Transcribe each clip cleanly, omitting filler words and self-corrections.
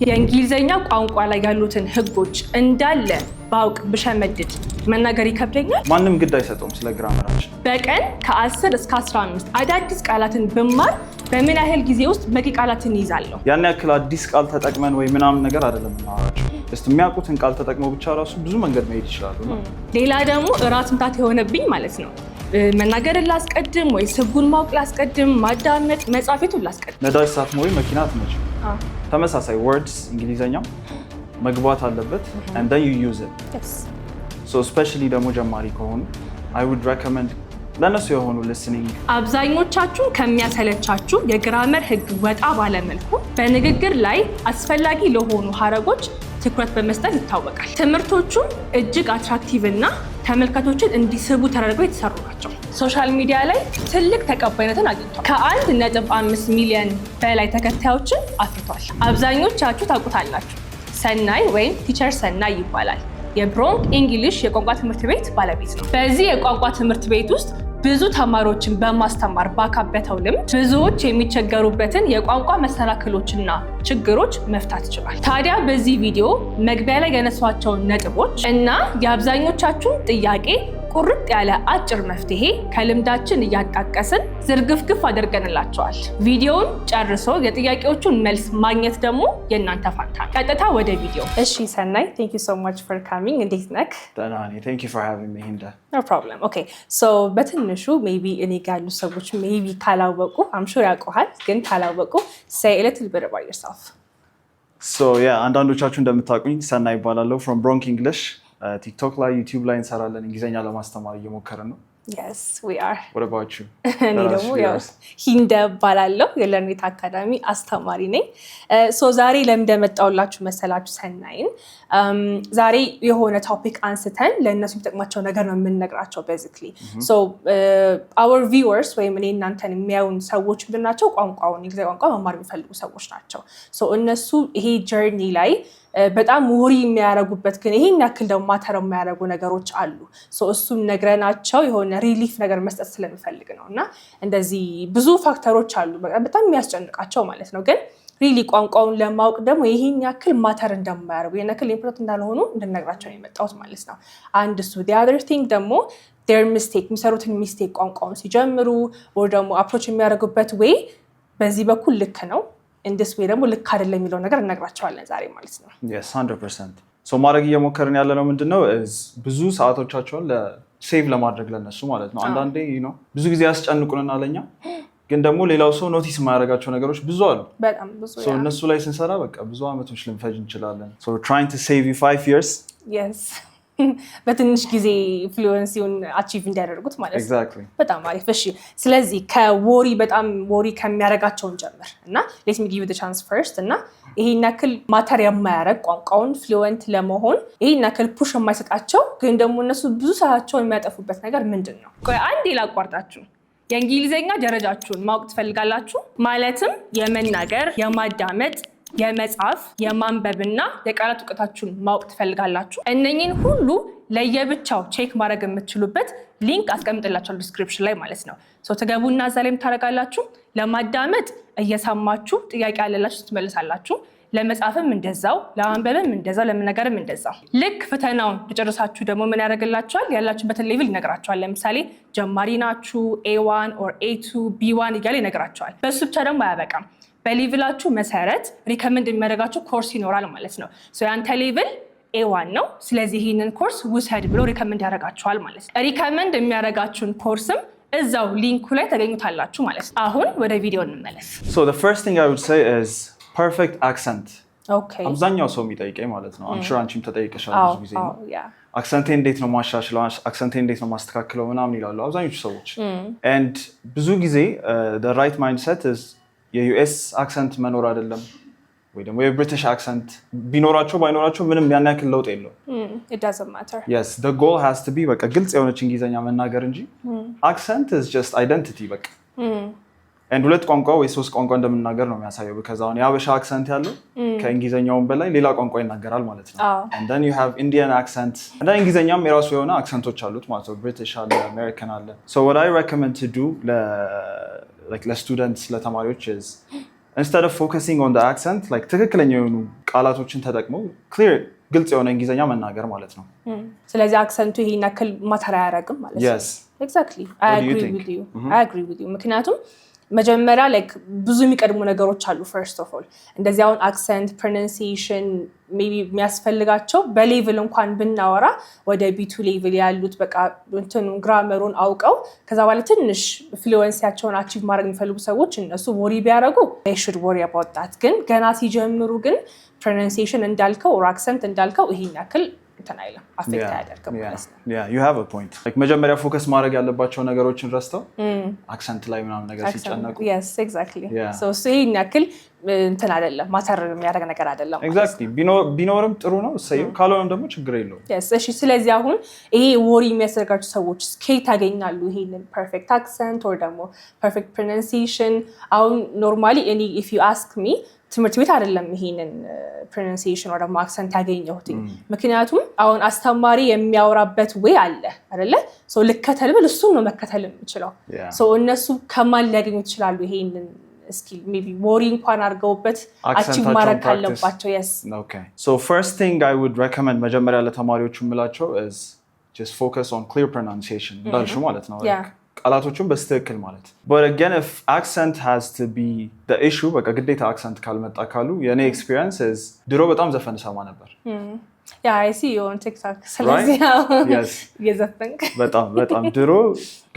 የእንግሊዘኛ ቋንቋ ላይ ያሉትን ህጎች እንዳለ ባውቅ ብሸመድድ መናገር ይከብደኛል። ማንም ግድ አይሰጠውም ስለ ግራመራችን። በቀን ከ10 እስከ 15 አዳዲስ ቃላትን ብማር በምን ያህል ጊዜ ውስጥ በቂ ቃላትን ይዛለሁ? ያን ያክል አዲስ ቃል ተጠቅመን ወይ ምናምን ነገር አይደለም እናወራቸው። የሚያውቁትን ቃል ተጠቅመው ብቻ ራሱ ብዙ መንገድ መሄድ ይችላሉ። ሌላ ደግሞ ራስ ምታት የሆነብኝ ማለት ነው መናገርን ላስቀድም ወይ ህጉን ማወቅ ላስቀድም፣ ማዳመጥ መጻፊቱን ላስቀድም። ነዳጅ ሳትሞይ መኪና አትነጂም። ተመሳሳይ ወርድስ እንግሊዘኛም መግባት አለበት and then you use it. Yes. So especially ደግሞ ጀማሪ ከሆኑ I would recommend ለነሱ የሆኑ listening። አብዛኞቻችሁ ከሚያሰለቻችሁ የግራመር ህግ ወጣ ባለ መልኩ በንግግር ላይ አስፈላጊ ለሆኑ ሀረጎች ትኩረት በመስጠት ይታወቃል። ትምህርቶቹ እጅግ አትራክቲቭ እና ተመልካቾችን እንዲስቡ ተደርገው የተሰሩ ናቸው። ሶሻል ሚዲያ ላይ ትልቅ ተቀባይነትን አግኝቷል። ከ1.5 ሚሊዮን በላይ ተከታዮችን አፍርቷል። አብዛኞቻችሁ ታውቁታላችሁ። ሰናይ ወይም ቲቸር ሰናይ ይባላል። የብሮንክ እንግሊሽ የቋንቋ ትምህርት ቤት ባለቤት ነው። በዚህ የቋንቋ ትምህርት ቤት ውስጥ ብዙ ተማሪዎችን በማስተማር ባካበተው ልምድ ብዙዎች የሚቸገሩበትን የቋንቋ መሰናክሎችና ችግሮች መፍታት ይችላል። ታዲያ በዚህ ቪዲዮ መግቢያ ላይ ያነሷቸውን ነጥቦች እና የአብዛኞቻችሁን ጥያቄ ቁርጥ ያለ አጭር መፍትሄ ከልምዳችን እያጣቀስን ዝርግፍግፍ አድርገንላቸዋል። ቪዲዮውን ጨርሶ የጥያቄዎቹን መልስ ማግኘት ደግሞ የእናንተ ፋንታ። ቀጥታ ወደ ቪዲዮ። እሺ ሰናይ፣ thank you so much for coming። እንዴት ነህ? ደህና ነኝ። thank you for having me Hinda። No problem. Okay. So በትንሹ maybe እኔ ጋር ያሉ ሰዎች maybe ካላወቁ I'm sure ያውቁሃል፣ ግን ካላወቁ say a little bit about yourself። So yeah፣ አንዳንዶቻችሁ እንደምታውቁኝ ሰናይ ይባላለሁ from Bronx English። ቲክቶክ ላይ ዩቲዩብ ላይ እንሰራለን። እንግሊዘኛ ለማስተማር እየሞከርን ነው። Yes, we are. What about you? እኔ ደግሞ ያው ሂንደ እባላለሁ የለርኔት አካዳሚ አስተማሪ ነኝ። ዛሬ ለምን እንደመጣሁላችሁ መሰላችሁ ሰናይን ዛሬ የሆነ ቶፒክ አንስተን ለእነሱ የሚጠቅማቸው ነገር ነው የምንነግራቸው basically. Our viewers ወይም እኔ እናንተን የሚያዩን ሰዎች ምንድን ናቸው? ቋንቋውን የእንግሊዝኛ ቋንቋ መማር የሚፈልጉ ሰዎች ናቸው። እነሱ ይሄ ጀርኒ ላይ በጣም ወሪ የሚያደርጉበት ግን ይሄን ያክል ደግሞ ማተር የሚያደርጉ ነገሮች አሉ። እሱም ነግረናቸው የሆነ ሪሊፍ ነገር መስጠት ስለምፈልግ ነው። እና እንደዚህ ብዙ ፋክተሮች አሉ በጣም የሚያስጨንቃቸው ማለት ነው። ግን ሪሊ ቋንቋውን ለማወቅ ደግሞ ይሄን ያክል ማተር እንደማያደርጉ ይሄን ያክል ኢምፖርታንት እንዳልሆኑ እንድነግራቸው ነው የመጣሁት ማለት ነው። አንድ እሱ the other thing ደግሞ their mistake የሚሰሩትን ሚስቴክ ቋንቋውን ሲጀምሩ ወይ ደግሞ አፕሮች የሚያደርጉበት ወይ በዚህ በኩል ልክ ነው እንደስ ወይ ደግሞ ልክ አይደለም የሚለው ነገር እነግራቸዋለን ዛሬ ማለት ነው። Yes, 100%. ማድረግ እየሞከርን ያለ ነው ምንድነው ብዙ ሰዓቶቻቸውን ለሴቭ ለማድረግ ለነሱ ማለት ነው። አንዳንዴ ብዙ ጊዜ ያስጨንቁንና ለኛ ግን ደግሞ ሌላው ሰው ኖቲስ የማያደርጋቸው ነገሮች ብዙ አሉ። በጣም ብዙ እነሱ ላይ ስንሰራ በቃ ብዙ አመቶች ልንፈጅ እንችላለን። Trying to save you 5 years. Yes. በትንሽ ጊዜ ፍሉዌንሲውን አቺቭ እንዲያደርጉት ማለት ነው። Exactly. በጣም አሪፍ። እሺ ስለዚህ ከወሪ በጣም ወሪ ከሚያደርጋቸውን ጀምር እና let me give you the chance first እና ይሄን ያክል ማተር የማያደርግ ቋንቋውን ፍሉዌንት ለመሆን ይሄን ያክል ፑሽ የማይሰጣቸው ግን ደግሞ እነሱ ብዙ ሰዓታቸውን የሚያጠፉበት ነገር ምንድን ነው? ቆይ አንዴ ላቋርጣችሁ። የእንግሊዘኛ ደረጃችሁን ማወቅ ትፈልጋላችሁ? ማለትም የመናገር፣ የማዳመጥ፣ የመጻፍ፣ የማንበብና የቃላት እውቀታችሁን ማወቅ ትፈልጋላችሁ? እነኚህን ሁሉ ለየብቻው ቼክ ማድረግ የምትችሉበት ሊንክ አስቀምጥላችኋለሁ ዲስክሪፕሽን ላይ ማለት ነው። ትገቡና እዛ ላይ ታደርጋላችሁ። ለማዳመጥ እየሰማችሁ ጥያቄ ያለላችሁ ትመልሳላችሁ። ለመጻፍም እንደዛው፣ ለማንበብም እንደዛው፣ ለመናገርም እንደዛው። ልክ ፈተናውን ተጨርሳችሁ ደግሞ ምን ያደርግላችኋል? ያላችሁበትን ሌቭል ይነግራችኋል። ለምሳሌ ጀማሪ ናችሁ A1 or A2 B1 እያለ ይነግራችኋል። በሱ ብቻ ደግሞ አያበቃም። በሌቭላችሁ መሰረት ሪከመንድ የሚያደርጋችሁ ኮርስ ይኖራል ማለት ነው። ያንተ ሌቭል A1 ነው፣ ስለዚህ ይህንን ኮርስ ውሰድ ብሎ ሪከመንድ ያደርጋችኋል ማለት ነው። ሪከመንድ የሚያደርጋችሁን ኮርስም እዛው ሊንኩ ላይ ታገኙታላችሁ ማለት ነው። አሁን ወደ ቪዲዮ እንመለስ። The first thing I would say is perfect accent. Okay. አብዛኛው ሰው የሚጠይቀኝ ማለት ነው። I'm sure አንቺም ተጠይቀሻል ብዙ ጊዜ ነው። አክሰንቴ እንዴት ነው ማሻሽለው፣ አክሰንቴ እንዴት ነው ማስተካክለው ምናምን ይላሉ አብዛኞቹ ሰዎች። and ብዙ ጊዜ the right mindset is የዩኤስ አክሰንት መኖር አይደለም ወይ ደግሞ የብሪቲሽ አክሰንት ቢኖራቸው ባይኖራቸው ምንም ያን ያክል ለውጥ የለው። It doesn't matter. Yes, the goal has to be በቃ ግልጽ የሆነች እንግሊዘኛ መናገር እንጂ accent is just identity በቃ and ሁለት ቋንቋ ወይ ሶስት ቋንቋ እንደምናገር ነው የሚያሳየው። because አሁን የሀበሻ አክሰንት ያለው ከእንግሊዘኛውም በላይ ሌላ ቋንቋ ይናገራል ማለት ነው። and then you have Indian accent and then እንግሊዘኛም የራሱ የሆነ አክሰንቶች አሉት ማለት ነው። ብሪቲሽ አለ፣ አሜሪካን አለ። So what I recommend to do ለስቱደንትስ ለተማሪዎች is instead of focusing on the accent like ትክክለኛ የሆኑ ቃላቶችን ተጠቅመው clear ግልጽ የሆነ እንግሊዘኛ መናገር ማለት ነው። ስለዚህ አክሰንቱ ይሄን ያክል ማተር አያደርግም ማለት ነው። yes exactly I agree with you ምክንያቱም መጀመሪያ like ብዙ የሚቀድሙ ነገሮች አሉ first of all እንደዚህ አሁን accent pronunciation maybe የሚያስፈልጋቸው በሌቭል እንኳን ብናወራ ወደ B2 ሌቭል ያሉት በቃ እንትኑ ግራመሩን አውቀው ከዛ በኋላ ትንሽ ፍሉዌንሲያቸውን አቺቭ ማድረግ የሚፈልጉ ሰዎች እነሱ ወሪ ቢያደርጉ they should worry about that ግን ገና ሲጀምሩ ግን pronunciation እንዳልከው or accent እንዳልከው ይሄን ያክል ተናይለም አፌክት ያደርጋል ማለት ነው። yeah you have a point like መጀመሪያ ፎከስ ማድረግ ያለባቸው ነገሮችን ረስተው አክሰንት ላይ ምናምን ነገር ሲጨነቁ yes exactly so ይሄን ያክል እንትን አይደለም ማተር የሚያደርግ ነገር አይደለም exactly ቢኖርም ጥሩ ነው ሰየው ካልሆነም ደግሞ ችግር የለውም yes እሺ ስለዚህ አሁን ይሄ ወሪ የሚያስፈልጋቸው ሰዎች ከየት ያገኛሉ ይሄንን perfect accent or ደግሞ perfect pronunciation አሁን normally if you ask me ትምህርት ቤት አይደለም ይሄንን pronunciation or accent ያገኘሁት ምክንያቱም አሁን አስተማሪ የሚያወራበት way አለ አይደለ ሶ ልከተል ብል እሱ ነው መከተል የምችለው ሶ እነሱ ከማን ሊያገኙት ይችላሉ ይሄንን skill maybe ወሪ እንኳን አድርገውበት አቺቭ ማድረግ ካለባቸው yes okay so first thing I would recommend መጀመሪያ ለተማሪዎቹ የምላቸው is just focus on clear pronunciation እንዳልሹ ማለት ነው ቃላቶቹን በስትክክል ማለት but again if accent has to be the issue በቃ ግዴታ accent ካልመጣ ካሉ የኔ experience is ድሮ በጣም ዘፈን ሰማ ነበር yeah I see you on TikTok ስለዚህ yes የዘፈንክ በጣም ድሮ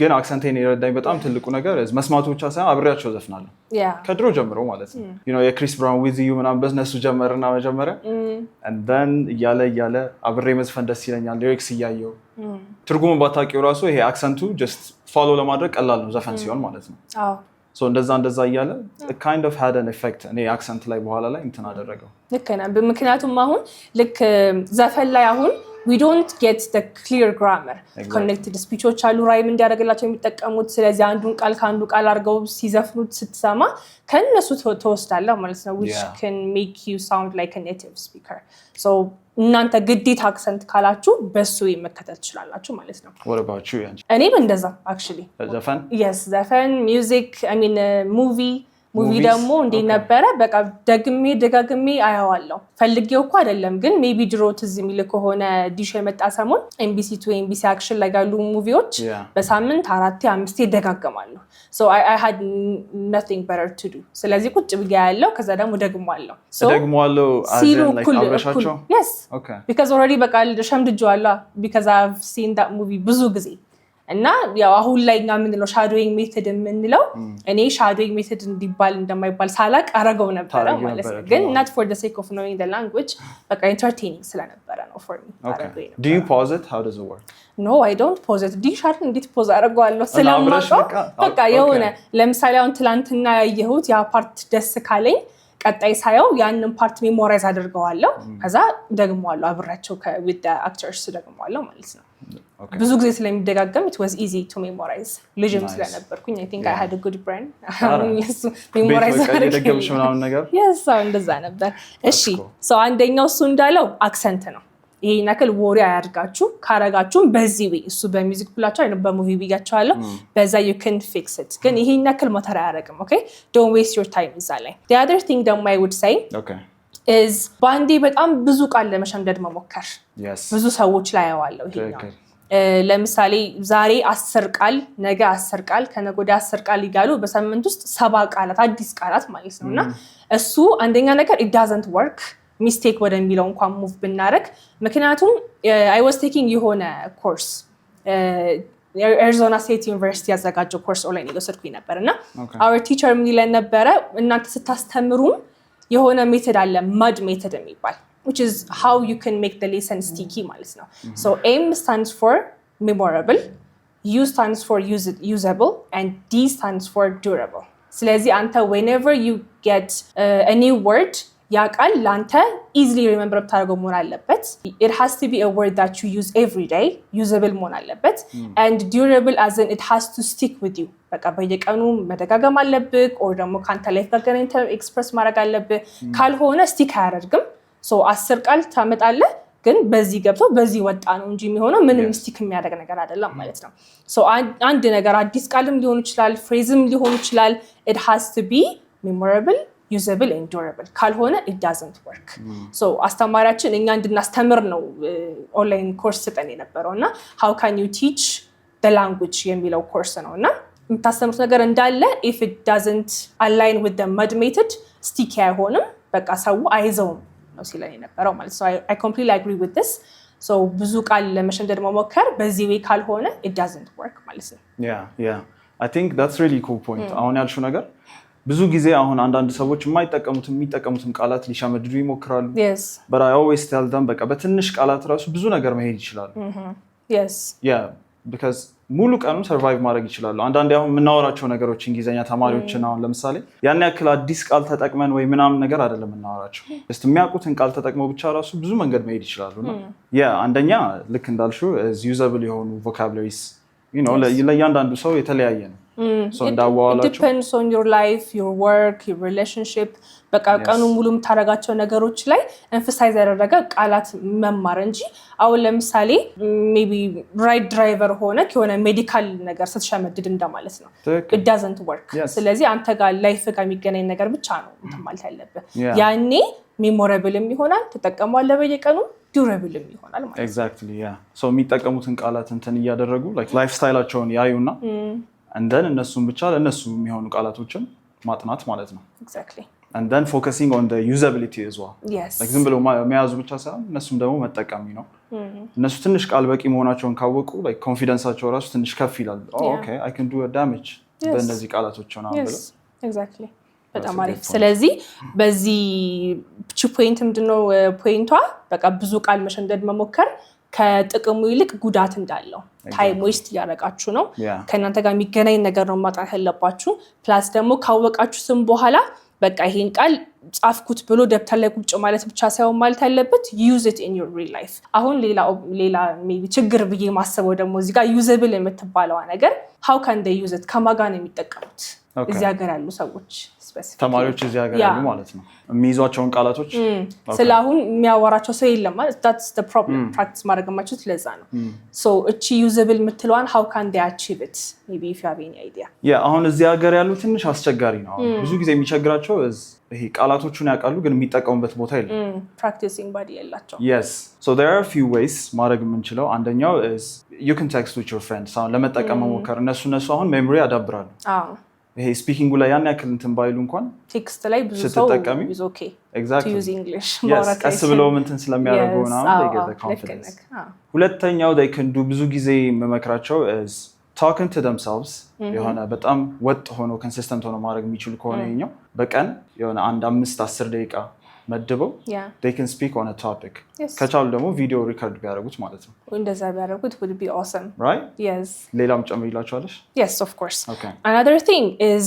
ግን አክሰንቴን የረዳኝ በጣም ትልቁ ነገር መስማቱ ብቻ ሳይሆን አብሬያቸው ዘፍናለሁ ከድሮ ጀምሮ ማለት ነው you know የክሪስ ብራውን with you ምናምን በዝነሱ ጀመርና መጀመሪያ and then እያለ አብሬ መዝፈን ደስ ይለኛል ሊሪክስ እያየው ትርጉሙን ባታውቂው ራሱ ይሄ አክሰንቱ just follow ለማድረግ ቀላል ነው ዘፈን ሲሆን ማለት ነው so እንደዛ እያለ it kind of had an effect እኔ አክሰንት ላይ በኋላ ላይ እንትን አደረገው ልክ ነህ ምክንያቱም አሁን ልክ ዘፈን ላይ አሁን we don't get the clear grammar connected speechዎች አሉ ራይም እንዲያደርግላቸው የሚጠቀሙት ስለዚህ አንዱን ቃል ከአንዱ ቃል አድርገው ሲዘፍኑት ስትሰማ ከነሱ ተወስዳለህ ማለት ነው which can make you sound like a native speaker so እናንተ ግዴታ አክሰንት ካላችሁ በሱ መከተል ትችላላችሁ ማለት ነው what about you እኔም እንደዛ actually ዘፈን yes ዘፈን music I mean movie ደግሞ እንዴ ነበረ በቃ ደጋግሜ አያዋለሁ ፈልጌው እኮ አይደለም ግን ሜቢ ድሮ ትዝ የሚል ከሆነ ዲሽ የመጣ ሰሞን MBC 2 MBC አክሽን ላይ ያሉ ሙቪዎች በሳምንት 4-5 ይደጋገማሉ so I had nothing better to do ስለዚህ ቁጭ ብዬ ያለው ከዛ ደግሞ ደግሟለሁ as in like አብረሻቸው yes okay because already በቃ ሸምድጄዋለሁ because I've seen that movie ብዙ ጊዜ እና ያው አሁን ላይ እኛ ምንለው ሻዶዊንግ ሜተድ የምንለው እኔ ሻዶዊንግ ሜተድ እንዲባል እንደማይባል ሳላቅ አረገው ነበር ማለት ነው ግን not for the sake of knowing the language በቃ entertaining ስለነበረ ነው for me okay do you pause it how does it work no I don't pause it ዲሻር እንዴት ፖዝ አደርገዋለሁ ስለማውቀው በቃ የሆነ ለምሳሌ አሁን ትላንትና ያየሁት ያ ፓርት ደስ ካለኝ ቀጣይ ሳየው ያንን ፓርት ሜሞራይዝ አድርገዋለሁ ከዛ ደግሞዋለሁ አብራቸው with the actors ደግሞዋለሁ ማለት ነው ብዙ ጊዜ ስለሚደጋገም it was easy to memorize ልጅም ስለነበርኩኝ I think I had a good brain memorize አደረግሽ ምናምን ነገር yes እንደዛ ነበር እሺ so አንደኛው እሱ እንዳለው አክሰንት ነው ይሄ ነክል ወሪ አያድርጋችሁ ካረጋችሁም በዚህ ወይ እሱ በሚውዚክ ብላችሁ አይደለም በሙቪ ቢያቻለሁ በዛ you can fix it ግን ይሄ ነክል ማተር አያደርግም okay don't waste your time እዛ ላይ the other thing that I would say okay is ባንዴ በጣም ብዙ ቃል ለመሸምደድ መሞከር ብዙ ሰዎች ላይ ያዋለው ይሄኛው ለምሳሌ ዛሬ 10 ቃል ነገ 10 ቃል ከነገ ወዲያ 10 ቃል ይጋሉ በሳምንት ውስጥ 7 ቃላት አዲስ ቃላት ማለት ነውና እሱ አንደኛ ነገር it doesn't work ሚስቴክ ወደሚለው እንኳን ሙቭ ብናረግ ምክንያቱም I was taking የሆነ ኮርስ አሪዞና ስቴት ዩኒቨርሲቲ ያዘጋጀው ኮርስ ኦንላይን እየወሰድኩኝ ነበርና our teacher ምን ይለን ነበረ እናንተ ስታስተምሩ የሆነ ሜተድ አለ mud method የሚባል which is how you can make the lesson sticky ማለት ነው so M stands for memorable U stands for usable and D stands for durable ስለዚህ አንተ whenever you get a new word ያ ቃል ላንተ easily remember ብታደርገው መሆን አለበት it has to be a word that you use every day usable መሆን አለበት and durable as in it has to stick with you በቃ በየቀኑ መደጋገም አለብህ or ደግሞ ካንተ ላይፍ ጋር ገናኝተህ ኤክስፕረስ ማድረግ አለብህ ካልሆነ ስቲክ አያደርግም so 10 ቃል ታመጣለህ ግን በዚህ ገብቶ በዚህ ወጣ ነው እንጂ የሚሆነው ምንም ስቲክ የሚያደርግ ነገር አይደለም ማለት ነው so አንድ ነገር አዲስ ቃልም ሊሆን ይችላል ፍሬዝም ሊሆን ይችላል it has to be memorable usable and durable ካልሆነ it doesn't work so አስተማሪያችን እኛ እንድናስተምር ነው ኦንላይን ኮርስ ሰጠን የነበረው እና how can you teach the language የሚለው ኮርስ ነው እና የምታስተምሩት ነገር እንዳለ if it doesn't align with the mud method sticky አይሆንም በቃ ሰው አይዘውም ነው ሲለን የነበረው ማለት so I completely agree with this so ብዙ ቃል ለመሸምደድ መሞከር በዚህ way ካልሆነ it doesn't work ማለት ነው yeah I think that's really cool point አሁን ያልሽው ነገር ብዙ ጊዜ አሁን አንዳንድ ሰዎች የሚጠቀሙትን ቃላት ሊሸመድዱ ይሞክራሉ yes but I always tell them በቃ በትንሽ ቃላት ራሱ ብዙ ነገር መሄድ ይችላሉ yes yeah because ሙሉ ቀኑን ሰርቫይቭ ማድረግ ይችላሉ አንዳንዴ አሁን የምናወራቸው ነገሮች እንግሊዘኛ ተማሪዎችን አሁን ለምሳሌ ያን ያክል አዲስ ቃል ተጠቅመን ወይ ምናምን ነገር አይደለም የምናወራቸው just የሚያውቁትን ቃል ተጠቅመው ብቻ ራሱ ብዙ መንገድ መሄድ ይችላሉ ነው አንደኛ ልክ እንዳልሽው usable የሆኑ vocabularies you know ለእያንዳንዱ ሰው የተለያየ ነው so it depends on your life your work your relationship በቃ ቀኑ ሙሉ የምታረጋቸው ነገሮች ላይ emphasize ያደረገ ቃላት መማር እንጂ አሁን ለምሳሌ maybe right driver ሆነ ከሆነ ሜዲካል ነገር ስትሸመድድ እንደማለት ነው it doesn't work ስለዚህ አንተ ጋር ላይፍ ጋር የሚገናኝ ነገር ብቻ ነው እንትን ማለት ያለበት ያኔ ሜሞራብልም ይሆናል ተጠቀሟለህ በየቀኑ ዱራብልም ይሆናል ማለት exactly yeah so የሚጠቀሙትን ቃላት እንትን እያደረጉ like life styleአቸውን ያዩና and then እነሱም ብቻ ለነሱ የሚሆኑ ቃላቶችን ማጥናት ማለት ነው exactly and then focusing on the usability as well yes like ዝም ብሎ መያዙ ብቻ ሳይሆን እነሱም ደግሞ መጠቀሚ ነው እነሱ ትንሽ ቃል በቂ መሆናቸውን ካወቁ like ኮንፊደንሳቸው ራሱ ትንሽ ከፍ ይላል okay I can do a damage በእነዚህ ቃላቶች ነው ብለው exactly በጣም አሪፍ ስለዚህ በዚህ ፖይንት ምንድነው ፖይንቷ በቃ ብዙ ቃል መሸምደድ መሞከር ከጥቅሙ ይልቅ ጉዳት እንዳለው ታይም ዌስት ያደርጋችሁ ነው ከእናንተ ጋር የሚገናኝ ነገር ነው ማጥናት ያለባችሁ ፕላስ ደግሞ ካወቃችሁ ስም በኋላ በቃ ይሄን ቃል ጻፍኩት ብሎ ደብተር ላይ ቁጭ ማለት ብቻ ሳይሆን ማለት ያለበት use it in your real life አሁን ሌላ maybe ችግር ብዬ ማሰበው ደግሞ እዚህ ጋር usable የምትባለው ነገር how can they use it ከማጋ ነው የሚጠቀሙት እዚህ ሀገር ያሉ ሰዎች ተማሪዎች እዚህ ሀገር ያሉ ማለት ነው የሚይዟቸውን ቃላቶች ስለአሁን የሚያወራቸው ሰው የለም ማለት that's the problem practice ማድረግ ማችሁት ለዛ ነው so እቺ usable የምትለዋን how can they achieve it maybe if you have any idea አሁን እዚህ ሀገር ያሉ ትንሽ አስቸጋሪ ነው ብዙ ጊዜ የሚቸግራቸው ይሄ ቃላቶቹን ያውቃሉ ግን የሚጠቀሙበት ቦታ የለም practicing body ያላቸው yes so there are a few ways ማድረግ የምንችለው አንደኛው is you can text with your friends አሁን ለመጠቀም መሞከር እነሱ አሁን ሜሞሪ ያዳብራሉ ይሄ ስፒኪንጉ ላይ ያን ያክል እንትን ባይሉ እንኳን ቴክስት ላይ ብዙ ሰው is okay exactly to use English ቀስ ብለው እንትን ስለሚያደርጉ ነው they get the confidence ሁለተኛው they can do ብዙ ጊዜ መመክራቸው is talking to themselves የሆነ በጣም ወጥ ሆኖ consistent ሆኖ ማድረግ የሚችሉ ከሆነ ይሄኛው በቀን የሆነ 5-10 ደቂቃ መድበው they can speak on a topic ከቻሉ ደግሞ ቪዲዮ ሪከርድ ቢያደርጉት ማለት ነው እንደዛ ቢያደርጉት would be awesome right yes ሌላም ጨምሪላችኋለሽ yes of course another thing is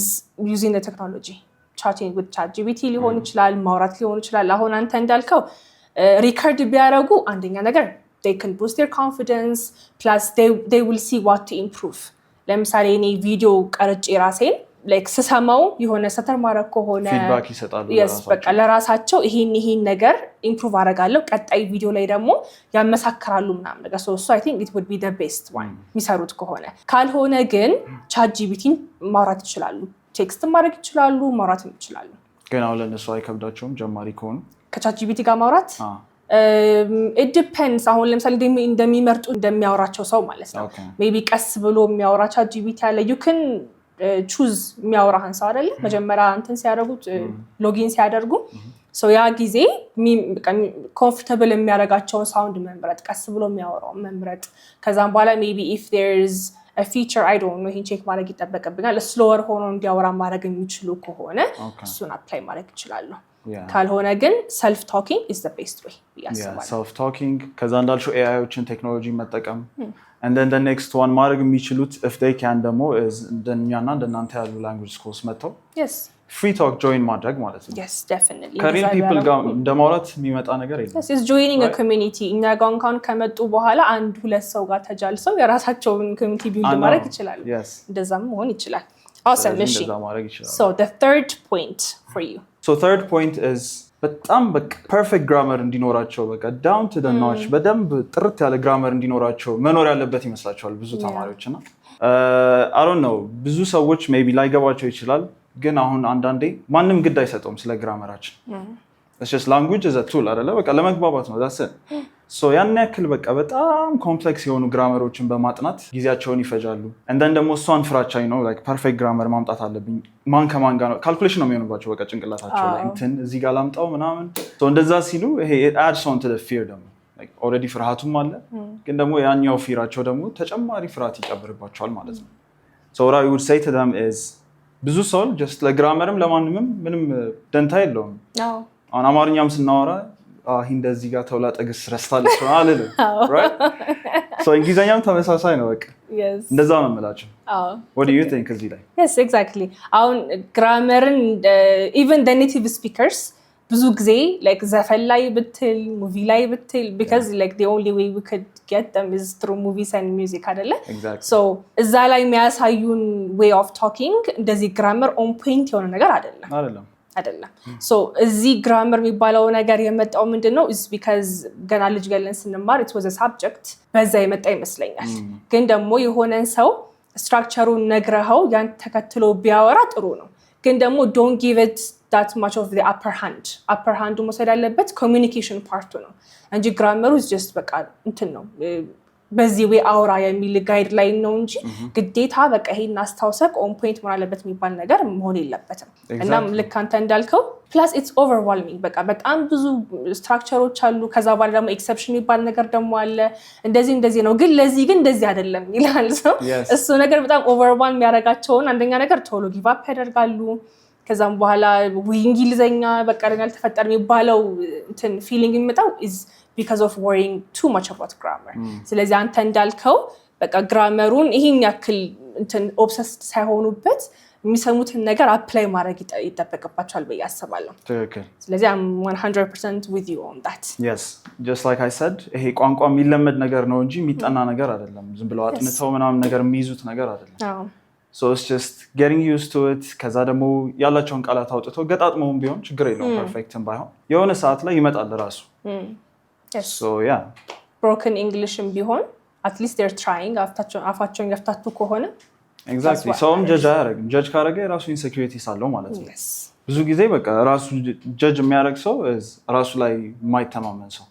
using the technology chatting with ChatGPT ሊሆን ይችላል ማውራት ሊሆን ይችላል አሁን አንተ እንዳልከው ሪከርድ ቢያደርጉ አንደኛ ነገር they can boost their confidence plus they will see what to improve ለምሳሌ እኔ ቪዲዮ ቀርጬ ራሴን like ስሰማው የሆነ ሰተር ማረክ ከሆነ ፊድባክ ይሰጣሉ በቃ ለራሳቸው ይሄን ነገር ኢምፕሩቭ አደርጋለሁ ቀጣይ ቪዲዮ ላይ ደግሞ ያመሳክራሉ ምናምን ነገር so I think it would be the best one የሚሰሩት ከሆነ ካልሆነ ግን ChatGPT ማውራት ይችላሉ ቴክስት ማድረግ ይችላሉ ማውራት ይችላሉ ግን አሁን ለነሱ አይከብዳቸውም ጀማሪ ከሆኑ ከChatGPT ጋር ማውራት it depends አሁን ለምሳሌ እንደሚመርጡ እንደሚያወራቸው ሰው ማለት ነው maybe ቀስ ብሎ የሚያወራ ChatGPT ያለ you can choose የሚያወራህን ሰው አይደለ መጀመሪያ እንትን ሲያደርጉት ሎጊን ሲያደርጉ so ያ ጊዜ comfortable የሚያደርጋቸውን ሳውንድ መምረጥ ቀስ ብሎ የሚያወራው መምረጥ ከዛም በኋላ maybe if there's a feature I don't know ይሄን ቼክ ማድረግ ይጠበቅብኛል slower ሆኖ እንዲያወራ ማድረግ የሚችሉ ከሆነ እሱን አፕላይ ማድረግ ይችላሉ ካልሆነ ግን self talking is the best way self talking ከዛ እንዳልሽው AIዎችን ቴክኖሎጂ መጠቀም and then the next one ማድረግ የሚችሉት if they can ደግሞ is እንደኛና እንደናንተ ያሉ language schools መተው yes free talk join ማድረግ ማለት ነው yes definitely ከሪል people ጋር እንደማውራት የሚመጣ ነገር የለም yes is joining a community እኛ ጋር እንኳን ከመጡ በኋላ አንድ ሁለት ሰው ጋር ተጃልሰው የራሳቸውን community build ማድረግ ይችላሉ እንደዛም መሆን ይችላል awesome እሺ so the third point for you so third point is በጣም ፐርፌክት ግራመር እንዲኖራቸው በቃ ዳውን ቱ ዘ ኖች በደንብ ጥርት ያለ ግራመር እንዲኖራቸው መኖር ያለበት ይመስላችኋል ብዙ ተማሪዎችና I don't know ብዙ ሰዎች maybe ላይገባቸው ይችላል ግን አሁን አንዳንዴ ማንም ግድ አይሰጠውም ስለ ግራመራችን it's just language is a tool አይደለ በቃ ለመግባባት ነው that's it so ያን ያክል በቃ በጣም ኮምፕሌክስ የሆኑ ግራመሮችን በማጥናት ጊዜያቸውን ይፈጃሉ and then ደግሞ እሷን ፍራቻኝ ነው like perfect grammar ማምጣት አለብኝ ማን ከማን ጋር ነው ካልኩሌሽን ነው የሚሆንባቸው በቃ ጭንቅላታቸው ላይ እንትን እዚህ ጋር ላምጣው ምናምን so እንደዛ ሲሉ ይሄ it adds on to the fear ደግሞ like already ፍርሃቱም አለ ግን ደግሞ ያኛው ፊራቸው ደግሞ ተጨማሪ ፍርሃት ይጨምርባቸዋል ማለት ነው so what I would say to them is ብዙ ሰው just ለግራመርም ለማንምም ምንም ደንታ የለውም አሁን አማርኛም ስናወራ እንደዚህ ጋር ተውላጠ ግስ ረስታለች አልልም right so እንግሊዘኛም ተመሳሳይ ነው በቃ እንደዛ ነው የምላቸው what do you think እዚህ ላይ yes exactly አሁን ግራመርን even the native speakers ብዙ ጊዜ like ዘፈን ላይ ብትል ሙቪ ላይ ብትል because like the only way we could get them is through movies and music አይደለ so እዛ ላይ የሚያሳዩን way of talking እንደዚህ ግራመር on point የሆነ ነገር አይደለም so እዚህ ግራመር የሚባለው ነገር የመጣው ምንድነው is because ገና ልጅ ገለን ስንማር it was a subject በዛ የመጣ ይመስለኛል ግን ደግሞ የሆነን ሰው ስትራክቸሩን ነግረኸው ያን ተከትሎ ቢያወራ ጥሩ ነው ግን ደግሞ don't give it that much of the upper hand መውሰድ ያለበት communication part ነው እንጂ ግራመሩ is just በቃ እንትን ነው በዚህ ወይ አውራ የሚል ጋይድላይን ነው እንጂ ግዴታ በቃ ይሄን አስተዋውሰቅ ኦን ፖይንት መሆን አለበት የሚባል ነገር መሆን የለበትም እና ልክ አንተ እንዳልከው plus it's overwhelming በቃ በጣም ብዙ ስትራክቸሮች አሉ ከዛ በኋላ ደግሞ ኤክሰፕሽን የሚባል ነገር ደግሞ አለ እንደዚህ ነው ግን ለዚህ ግን እንደዚህ አይደለም ይላል ሰው እሱ ነገር በጣም overwhelm የሚያደርጋቸውን አንደኛ ነገር ቶሎ ጊቭ አፕ ያደርጋሉ ከዛም በኋላ እንግሊዘኛ በቃ ያልተፈጠረ የሚባለው እንትን ፊሊንግ የሚመጣው is because of worrying too much about grammar ስለዚህ አንተ እንዳልከው በቃ ግራመሩን ይሄን ያክል እንትን ኦብሰስድ ሳይሆኑበት የሚሰሙትን ነገር አፕላይ ማድረግ ይጠበቅባቸዋል በያ አስባለሁ ስለዚህ I'm 100% with you on that yes just like I said ይሄ ቋንቋ የሚለመድ ነገር ነው እንጂ የሚጠና ነገር አይደለም ዝም ብለው አጥንተው ምናምን ነገር የሚይዙት ነገር አይደለም so it's just getting used to it ከዛ ደግሞ ያላቸውን ቃላት አውጥተው ገጣጥመውም ቢሆን ችግር የለውም ፐርፌክትም ባይሆን የሆነ ሰዓት ላይ ይመጣል ራሱ so yeah broken english ቢሆን at least they're trying አፋቸውን ያፍታቱ ከሆነ exactly ሰውም ጀጅ አያደርግም ጀጅ ካደረገ የራሱ ኢንሴኩሪቲ ሳለው ማለት ነው ብዙ ጊዜ በቃ ራሱ ጀጅ የሚያደርግ ሰው ራሱ ላይ የማይተማመን ሰው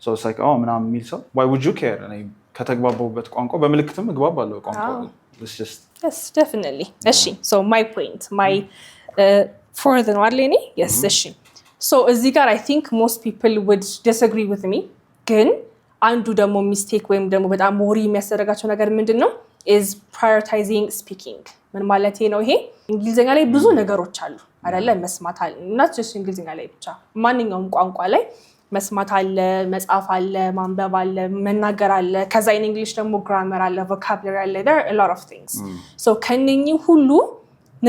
so it's like oh ምናምን የሚል ሰው why would you care እኔ ከተግባባሁበት ቋንቋ በምልክትም እግባባለሁ ቋንቋ it's just yes definitely እሺ so my point my further one leni yes እሺ so እዚህ ጋር I think most people would disagree with me ግን አንዱ ደግሞ ሚስቴክ ወይም ደግሞ በጣም ወሪ የሚያስደርጋቸው ነገር ምንድነው is prioritizing speaking ምን ማለት ነው ይሄ እንግሊዘኛ ላይ ብዙ ነገሮች አሉ አይደለ መስማት አለ not just እንግሊዘኛ ላይ ብቻ ማንኛውም ቋንቋ ላይ መስማት አለ መጻፍ አለ ማንበብ አለ መናገር አለ ከዛ in English ደግሞ grammar አለ vocabulary አለ there are a lot of things so ከነኚህ ሁሉ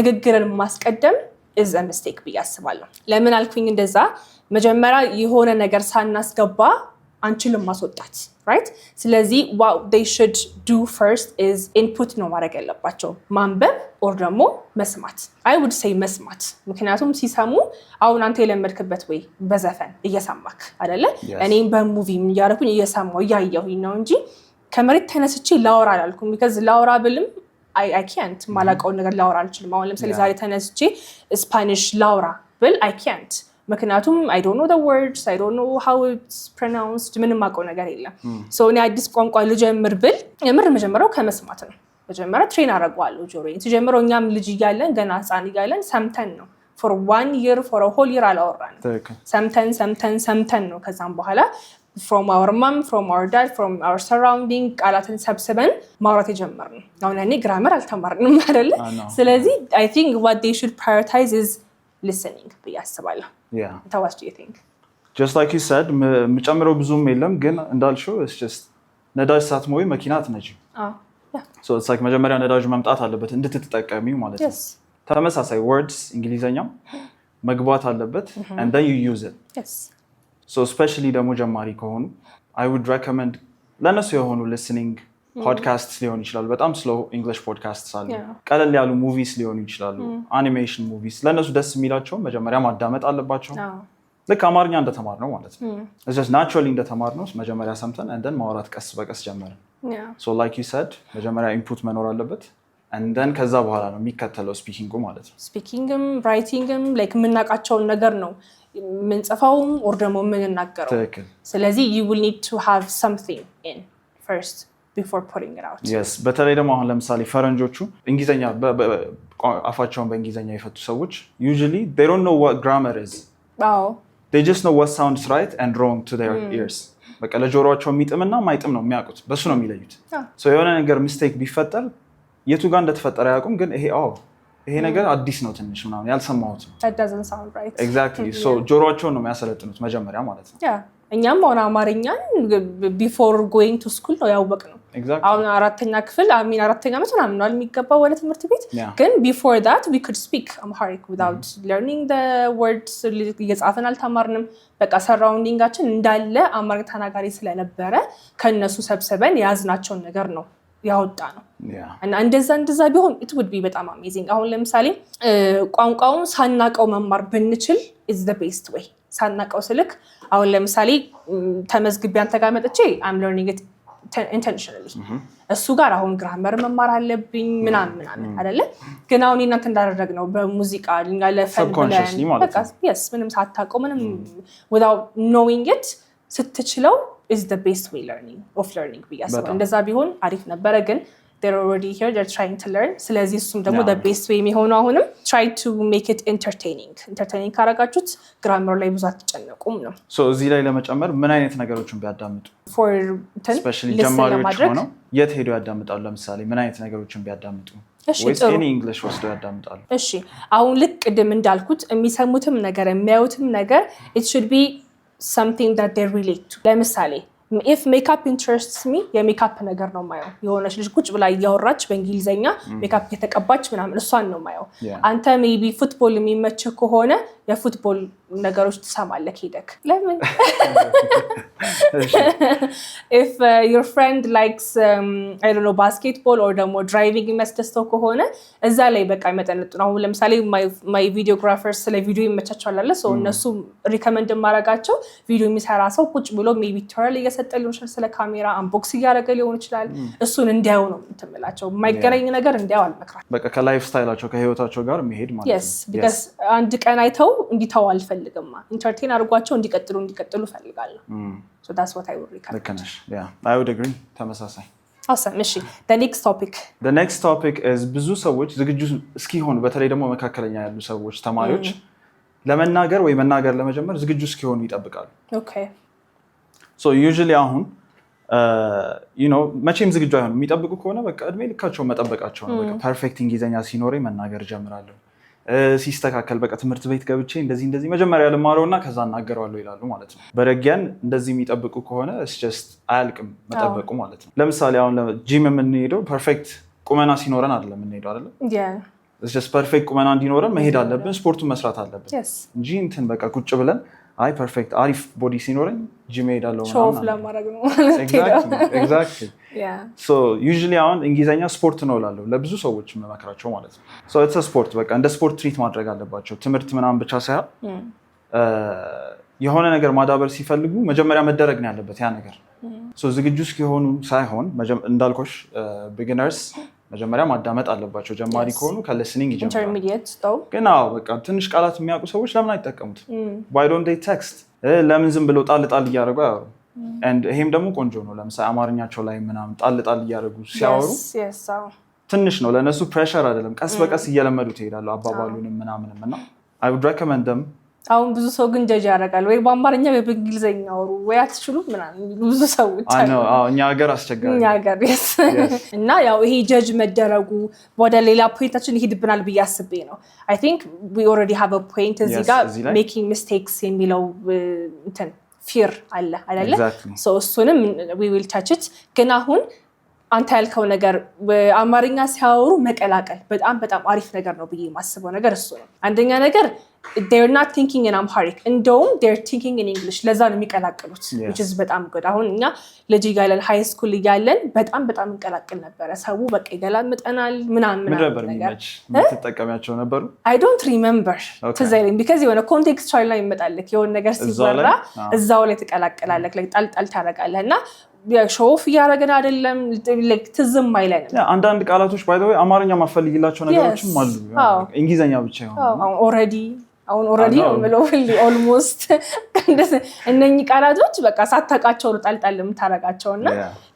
ንግግርን ማስቀደም is a mistake ብያስባለሁ ለምን አልኩኝ እንደዛ መጀመሪያ የሆነ ነገር ሳናስገባ አንችልም ማስወጣት right ስለዚህ what they should do first is input ነው ማድረግ ያለባቸው ማንበብ or ደግሞ መስማት I would say መስማት ምክንያቱም ሲሰሙ አሁን አንተ የለመድክበት ወይ በዘፈን እየሰማክ አይደለ እኔም በሙቪም ያረኩኝ እየሰማው ያያሁኝ ነው እንጂ ከመሬት ተነስቼ ላወራ አላልኩም because ላወራ ብልም I can't ማላቀው ነገር ላወራ አልችልም አሁን ለምሳሌ ዛሬ ተነስቼ ስፓኒሽ ላወራ ብል I can't ምክንያቱም I don't know the words I don't know how it's pronounced ምንም ማቀው ነገር የለም so እኔ አዲስ ቋንቋ ልጀምር ብል የምር መጀመሪያው ከመስማት ነው መጀመሪያ ትሬን አደርገዋለሁ ጆሮዬን ሲጀምረው እኛም ልጅ እያለን ገና ህፃን እያለን ሰምተን ነው for 1 year for a whole year አላወራንም ሰምተን ነው ከዛም በኋላ from our mom from our dad from our surrounding ቃላትን ሰብስበን ማውራት የጀመርነው አሁን እኔ ግራመር አልተማርንም አይደለ ስለዚህ I think what they should prioritize is listening ብያስባለሁ yeah what do you think just like you said መጨመረው ብዙም የለም ግን እንዳልሽው it's just ነዳጅ ሳትሞይ መኪና አትነጂ yeah so it's like መጀመሪያ ነዳጅ መምጣት አለበት እንድትጠቀሚው ማለት ነው ተመሳሳይ words እንግሊዘኛም መግባት አለበት and then you use it yes so especially ደግሞ ጀማሪ ከሆኑ I would recommend ለነሱ የሆኑ listening podcasts ሊሆን ይችላል በጣም slow English podcasts አሉ ቀለል ያሉ movies ሊሆኑ ይችላሉ animation movies ለነሱ ደስ የሚላቸው መጀመሪያ ማዳመጥ አለባቸው ልክ አማርኛ እንደተማርነው ማለት ነው it's just naturally እንደተማርነው መጀመሪያ ሰምተን and then ማውራት ቀስ በቀስ ጀመርን so like you said መጀመሪያ input መኖር አለበት and then ከዛ በኋላ ነው የሚከተለው ስፒኪንጉ ማለት ነው። ስፒኪንግም ራይቲንግም ላይክ የምናውቃቸውን ነገር ነው የምንጽፈውም or ደግሞ የምንናገረው። ትክክል። ስለዚህ you will need to have something in first before putting it out. yes በተለይ ደግሞ አሁን ለምሳሌ ፈረንጆቹ እንግሊዘኛ አፋቸውን በእንግሊዘኛ የፈቱ ሰዎች usually they don't know what grammar is. they just know what sounds right and wrong to their ears. በቃ ለጆሮአቸው የሚጥምና ማይጥም ነው የሚያውቁት፣ በሱ ነው የሚለዩት። so የሆነ ነገር ሚስቴክ ቢፈጠር የቱ ጋር እንደተፈጠረ ያውቁም፣ ግን ይሄ ነገር አዲስ ነው ትንሽ ምናምን ያልሰማሁት ነው that doesn't sound right exactly so ጆሮአቸውን ነው የሚያሰለጥኑት መጀመሪያ ማለት ነው። እኛም አሁን አማርኛን before going to school ነው ያወቅነው። አሁን አራተኛ ክፍል አራተኛ ዓመት ምናምን ነው የሚገባው ወደ ትምህርት ቤት፣ ግን before that we could speak Amharic without learning the words እየጻፈን አልተማርንም። በቃ ሰራውንዲንጋችን እንዳለ አማርኛ ተናጋሪ ስለነበረ ከነሱ ሰብስበን ያዝናቸውን ነገር ነው ያወጣ ነው። እና እንደዛ ቢሆን it would be በጣም amazing። አሁን ለምሳሌ ቋንቋውን ሳናቀው መማር ብንችል is the best way። ሳናቀው ስልክ አሁን ለምሳሌ ተመዝግቤ አንተ ጋር መጥቼ I'm learning it intentionally እሱ ጋር አሁን ግራመር መማር አለብኝ ምናምን አይደለ? ግን አሁን እናንተ እንዳደረግነው በሙዚቃ ለፈን ብለን በቃ yes ምንም ሳታውቀው ምንም without knowing it ስትችለው is the best way of learning ብያስባለሁ። እንደዛ ቢሆን አሪፍ ነበረ፣ ግን they're already here, they're trying to learn። ስለዚህ እሱም ደግሞ the best way የሚሆነው አሁንም try to make it entertaining ካረጋችሁት ግራመር ላይ ብዙ አትጨነቁም ነው። so እዚህ ላይ ለመጨመር ምን አይነት ነገሮችን ቢያዳምጡ for especially ጀማሪዎች ሆነው የት ሄደው ያዳምጣሉ? ለምሳሌ ምን አይነት ነገሮችን ቢያዳምጡ ወይስ any English ወስደው ያዳምጣሉ? እሺ አሁን ልክ ቅድም እንዳልኩት የሚሰሙትም ነገር የሚያዩትም ነገር it should be something that they relate to። ለምሳሌ if makeup interests me የሜካፕ ነገር ነው ማየው። የሆነች ልጅ ቁጭ ብላ እያወራች በእንግሊዘኛ ሜካፕ የተቀባች ምናምን እሷን ነው ማየው። አንተ maybe ፉትቦል የሚመችህ ከሆነ የፉትቦል ነገሮች ትሰማለህ ሄደክ። ለምን if your friend likes I don't know basketball or ደግሞ driving የሚያስደስተው ከሆነ እዛ ላይ በቃ ይመጣነጥ ነው። ለምሳሌ my videographers ስለ ቪዲዮ ይመቻቸዋል አለ ሰው እነሱ ሪከመንድ ማረጋቸው ቪዲዮ የሚሰራ ሰው ቁጭ ብሎ maybe tutorial እየሰጠ ሊሆን ይችላል፣ ስለ ካሜራ አንቦክስ እያደረገ ሊሆን ይችላል። እሱን እንዲያዩ ነው የምትምላቸው። የማይገናኝ ነገር እንዲያዩ አልመክራቸውም። በቃ ከላይፍ ስታይላቸው ከህይወታቸው ጋር መሄድ ማለት ነው። yes because አንድ ቀን አይተው እንዲተው አልፈልግም። ኢንተርቴን አድርጓቸው እንዲቀጥሉ ፈልጋለሁ። so that's what I would recommend. I would agree ተመሳሳይ። awesome እሺ the next topic is ብዙ ሰዎች ዝግጁ እስኪሆኑ በተለይ ደግሞ መካከለኛ ያሉ ሰዎች ተማሪዎች ለመናገር ወይ መናገር ለመጀመር ዝግጁ እስኪሆኑ ይጠብቃሉ። okay so usually አሁን መቼም ዝግጁ አይሆንም። የሚጠብቁ ከሆነ በቃ እድሜ ልካቸው መጠበቃቸው ነው። በቃ ፐርፌክት እንግሊዘኛ ሲኖረኝ መናገር ጀምራለሁ፣ ሲስተካከል በቃ ትምህርት ቤት ገብቼ እንደዚህ መጀመሪያ ልማረውና ከዛ እናገረዋለሁ ይላሉ ማለት ነው። በረጊያን እንደዚህ የሚጠብቁ ከሆነ it's just አያልቅም መጠበቁ ማለት ነው። ለምሳሌ አሁን ጂም የምንሄደው ፐርፌክት ቁመና ሲኖረን አይደለም የምንሄደው አይደለም። it's just ፐርፌክት ቁመና እንዲኖረን መሄድ አለብን፣ ስፖርቱን መስራት አለብን እንጂ እንትን በቃ ቁጭ ብለን አይ ፐርፌክት አሪፍ ቦዲ ሲኖረኝ ጂም ሄዳለሁ ሾፍ ለማድረግ ነው ማለት exactly so usually አሁን እንግሊዘኛ ስፖርት ነው እላለሁ ለብዙ ሰዎች መመክራቸው ማለት ነው። so it's a sport በቃ እንደ ስፖርት ትሪት ማድረግ አለባቸው። ትምህርት ምናምን ብቻ ሳይሆን የሆነ ነገር ማዳበር ሲፈልጉ መጀመሪያ መደረግ ነው ያለበት ያ ነገር። so ዝግጁ እስኪሆኑ ሳይሆን እንዳልኩሽ ቢጊነርስ መጀመሪያ ማዳመጥ አለባቸው። ጀማሪ ከሆኑ ከሊስኒንግ ይጀምራሉ። ኢንተርሚዲየት ነው ግን በቃ ትንሽ ቃላት የሚያውቁ ሰዎች ለምን አይጠቀሙት? why don't they text? ለምን ዝም ብለው ጣል እያደረጉ አያወሩ? and ይሄም ደግሞ ቆንጆ ነው። ለምሳሌ አማርኛቸው ላይ ምናምን ጣል እያደረጉ ሲያወሩ ትንሽ ነው ለነሱ ፕሬሸር አይደለም። ቀስ በቀስ እየለመዱት ይሄዳሉ አባባሉንም ምናምንም እና I would recommend them። አሁን ብዙ ሰው ግን ጀጅ ያደርጋል ወይ በአማርኛ ወይ በእንግሊዘኛ አወሩ ወይ አትችሉም ምናምን ብዙ ሰዎች አሉ። እኛ ሀገር አስቸጋሪ እኛ ሀገር እና ያው ይሄ ጀጅ መደረጉ ወደ ሌላ ፖይንታችን ይሄድብናል ብዬ አስቤ ነው። I think we already have a point እዚህ ጋር making mistakes የሚለው እንትን fear አለ አይደለ? so እሱንም we will touch it። ግን አሁን አንተ ያልከው ነገር አማርኛ ሲያወሩ መቀላቀል በጣም አሪፍ ነገር ነው ብዬ የማስበው ነገር እሱ ነው። አንደኛ ነገር they're not thinking in Amharic እንደውም they're thinking in English ለዛ ነው የሚቀላቀሉት which is በጣም good አሁን እኛ ልጅ እያለን ሃይ ስኩል እያለን በጣም እንቀላቅል ነበረ ሰው በቃ ይገላምጠናል ምናምን ነገር የምትጠቀሚያቸው ነበሩ I don't remember ትዘይልኝ because የሆነ ኮንቴክስቹዋል ላይ ይመጣልክ የሆነ ነገር ሲወራ እዛው ላይ ተቀላቀላለክ like ጣል ታረጋለህና ሾፍ ያረጋና አይደለም ትዝም አይለንም አንዳንድ ቃላቶች ባይ ዘ ወይ አማርኛ ማፈልግላቸው ነገሮችም አሉ እንግሊዘኛ ብቻ ይሆናል already almost እነኚህ ቃላቶች በቃ ሳታቃቸው ጣል የምታረጋቸውና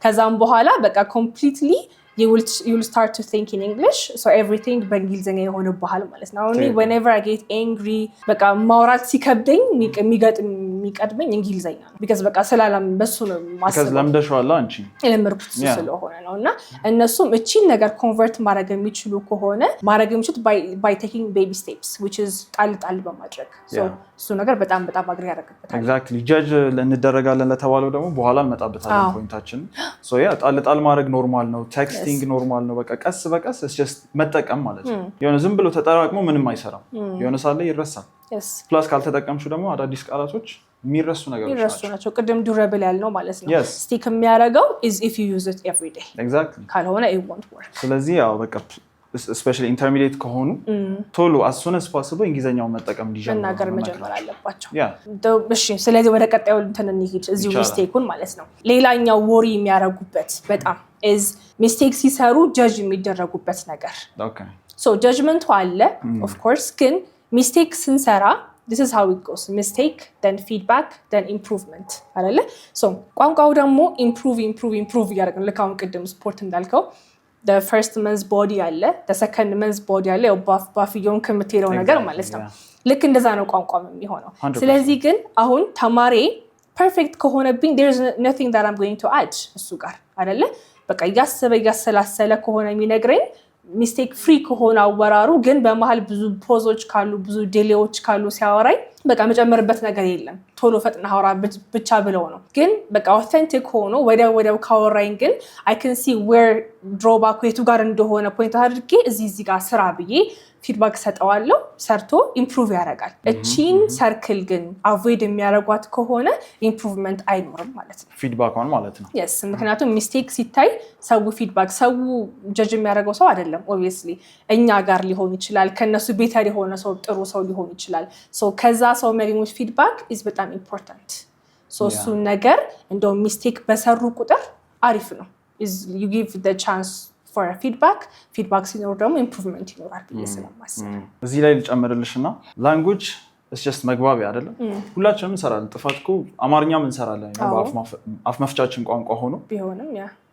ከዛም በኋላ በቃ completely you will start to think in English so everything በእንግሊዘኛ ይሆንብሃል ማለት ነው only whenever I get angry በቃ ማውራት ሲከብደኝ የሚቀድመኝ እንግሊዘኛ ነው because በቃ ስላለም በሱ ነው ማሰብ because ለምደሽዋል አንቺ ለምርኩት ስለሆነ ነውና እነሱም እቺን ነገር ኮንቨርት ማድረግ የሚችሉ ከሆነ ማድረግ የሚችሉት by taking baby steps which is ጣል በማድረግ so እሱ ነገር በጣም አግሪ ያደርግበታል exactly judge እንደረጋለን ለተባለው ደግሞ በኋላ እንመጣበታለን ፖይንታችን so ጣል ማድረግ ኖርማል ነው ቴክስቲንግ ኖርማል ነው በቃ ቀስ በቀስ it's just መጠቀም ማለት ነው የሆነ ዝም ብሎ ተጠራቅሞ ምንም አይሰራም የሆነ ሳለ ይረሳል ፕላስ ካልተጠቀምሽው ደግሞ አዳዲስ ቃላቶች የሚረሱ ነገሮች ናቸው ቅድም ዱረብል ያልነው ማለት ነው ስቲክ የሚያደርገው is if you use it every day exactly ካልሆነ it won't work ስለዚህ ያው በቃ especially intermediate ከሆኑ ቶሎ as soon as possible እንግሊዘኛውን መጠቀም እንዲጀምሩ መጀመር አለባቸው እሺ ስለዚህ ወደ ቀጣዩ እንትን እንሂድ እዚሁ ሚስቴኩን ማለት ነው ሌላኛው ወሪ የሚያረጉበት በጣም is mistake ሲሰሩ ጀጅ የሚደረጉበት ነገር okay so judgment አለ of course ግን mistake ስንሰራ this is how it goes mistake then feedback then improvement አይደለ so ቋንቋው ደግሞ improve ያደርጋል ለካውን ቅድም ስፖርት እንዳልከው the first man's body አለ the second man's body አለ ባፍየውን ከምትሄደው ነገር ማለት ነው ልክ እንደዛ ነው ቋንቋም የሚሆነው ስለዚህ ግን አሁን ተማሪ ፐርፌክት ከሆነብኝ there is nothing that I'm going to add እሱ ጋር አይደለ በቃ ያሰላሰለ ከሆነ የሚነግረኝ ሚስቴክ ፍሪ ከሆነ አወራሩ ግን በመሃል ብዙ ፖዞች ካሉ ብዙ ዲሌዎች ካሉ ሲያወራኝ በቃ መጨመርበት ነገር የለም ቶሎ ፈጥና አወራ ብቻ ብለው ነው ግን በቃ አውተንቲክ ሆኖ ወዲያው ካወራኝ ግን I can see where drawback የቱ ጋር እንደሆነ ፖይንት አድርጌ እዚህ ጋር ስራ ብዬ ፊድባክ ሰጠዋለሁ ሰርቶ ኢምፕሩቭ ያደርጋል እቺን ሰርክል ግን አቮይድ የሚያደርጓት ከሆነ ኢምፕሩቭመንት አይኖርም ማለት ነው ፊድባክዋን ማለት ነው yes ምክንያቱም ሚስቴክ ሲታይ ሰው ፊድባክ ሰው ጀጅ የሚያደርገው ሰው አይደለም obviously እኛ ጋር ሊሆን ይችላል ከነሱ ቤተር የሆነ ሰው ጥሩ ሰው ሊሆን ይችላል so ከዛ ሰው የሚያገኙት ፊድባክ is በጣም ኢምፖርታንት so እሱ ነገር እንደው ሚስቴክ በሰሩ ቁጥር አሪፍ ነው is you give the chance for a feedback ሲኖር ደግሞ ኢምፕሩቭመንት ይኖራል ብዬ ስለማስብ እዚህ ላይ ልጨምርልሽና ላንጉዌጅ it's just መግባቢያ አይደለም ሁላችንም እንሰራለን ጥፋትኩ አማርኛም እንሰራለን አፍ መፍቻችን ቋንቋ ሆኖ ቢሆንም